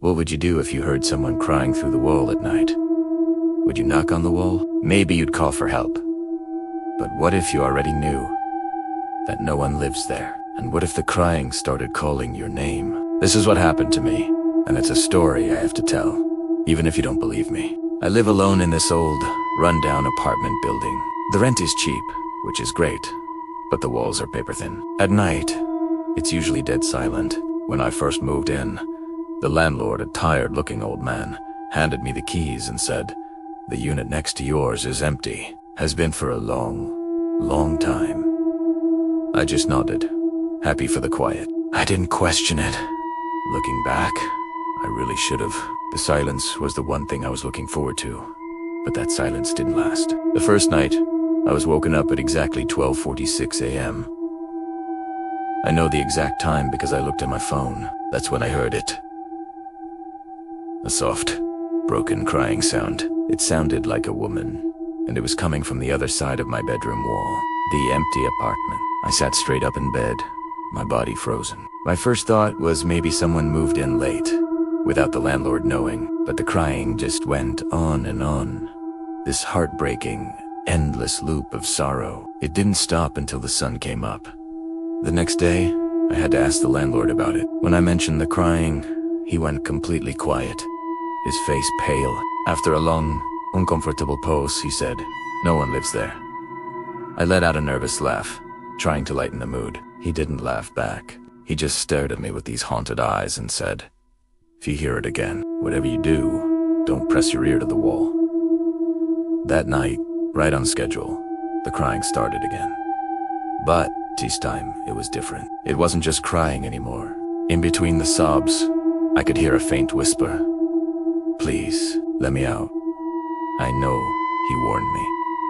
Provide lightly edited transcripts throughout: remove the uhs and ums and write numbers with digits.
What would you do if you heard someone crying through the wall at night? Would you knock on the wall? Maybe you'd call for help. But what if you already knew that no one lives there? And what if the crying started calling your name? This is what happened to me, and it's a story I have to tell, even if you don't believe me. I live alone in this old, run-down apartment building. The rent is cheap, which is great, but the walls are paper thin. At night, it's usually dead silent. When I first moved in, the landlord, a tired-looking old man, handed me the keys and said, "The unit next to yours is empty. Has been for a long time." I just nodded, happy for the quiet. I didn't question it. Looking back, I really should have. The silence was the one thing I was looking forward to, but that silence didn't last. The first night, I was woken up at exactly 12:46 a.m. I know the exact time because I looked at my phone. That's when I heard it. A soft, broken crying sound. It sounded like a woman, and it was coming from the other side of my bedroom wall. The empty apartment. I sat straight up in bed, my body frozen. My first thought was maybe someone moved in late, without the landlord knowing, but the crying just went on and on. This heartbreaking, endless loop of sorrow. It didn't stop until the sun came up. The next day, I had to ask the landlord about it. When I mentioned the crying, he went completely quiet, his face pale. After a long, uncomfortable pause, he said, "No one lives there." I let out a nervous laugh, trying to lighten the mood. He didn't laugh back. He just stared at me with these haunted eyes and said, "If you hear it again, whatever you do, don't press your ear to the wall." That night, right on schedule, the crying started again. But this time, it was different. It wasn't just crying anymore. In between the sobs, I could hear a faint whisper. "Please, let me out." I know, he warned me,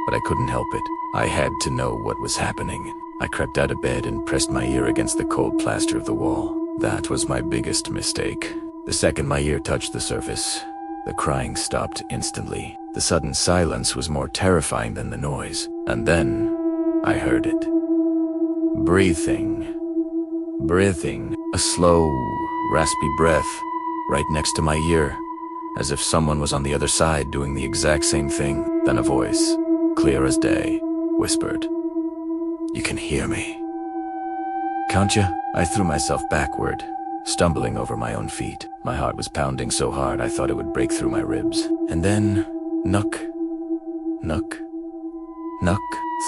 but I couldn't help it. I had to know what was happening. I crept out of bed and pressed my ear against the cold plaster of the wall. That was my biggest mistake. The second my ear touched the surface, the crying stopped instantly. The sudden silence was more terrifying than the noise. And then, I heard it. Breathing. A slow, raspy breath, right next to my ear, as if someone was on the other side doing the exact same thing. Then a voice, clear as day, whispered, "You can hear me. Can't you?" I threw myself backward, stumbling over my own feet. My heart was pounding so hard I thought it would break through my ribs. And then, knock.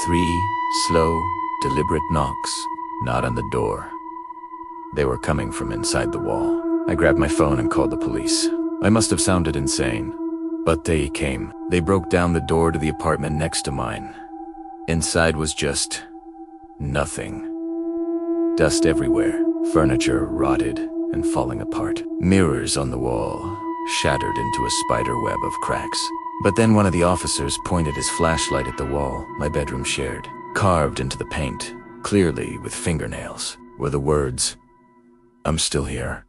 3 slow, deliberate knocks, not on the door. They were coming from inside the wall. I grabbed my phone and called the police. I must have sounded insane, but they came. They broke down the door to the apartment next to mine. Inside was just nothing. Dust everywhere, furniture rotted and falling apart. Mirrors on the wall, shattered into a spider web of cracks. But then one of the officers pointed his flashlight at the wall my bedroom shared. Carved into the paint, clearly with fingernails, were the words, "I'm still here."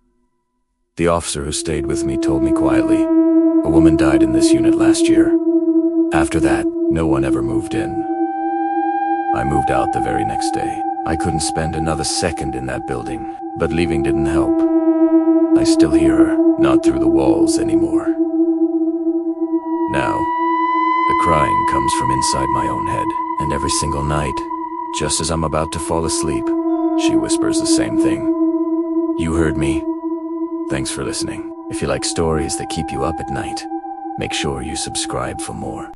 The officer who stayed with me told me quietly, "A woman died in this unit last year." After that, no one ever moved in. I moved out the very next day. I couldn't spend another second in that building, but leaving didn't help. I still hear her, not through the walls anymore. Now, the crying comes from inside my own head, and every single night, just as I'm about to fall asleep, she whispers the same thing. You heard me. Thanks for listening. If you like stories that keep you up at night, make sure you subscribe for more.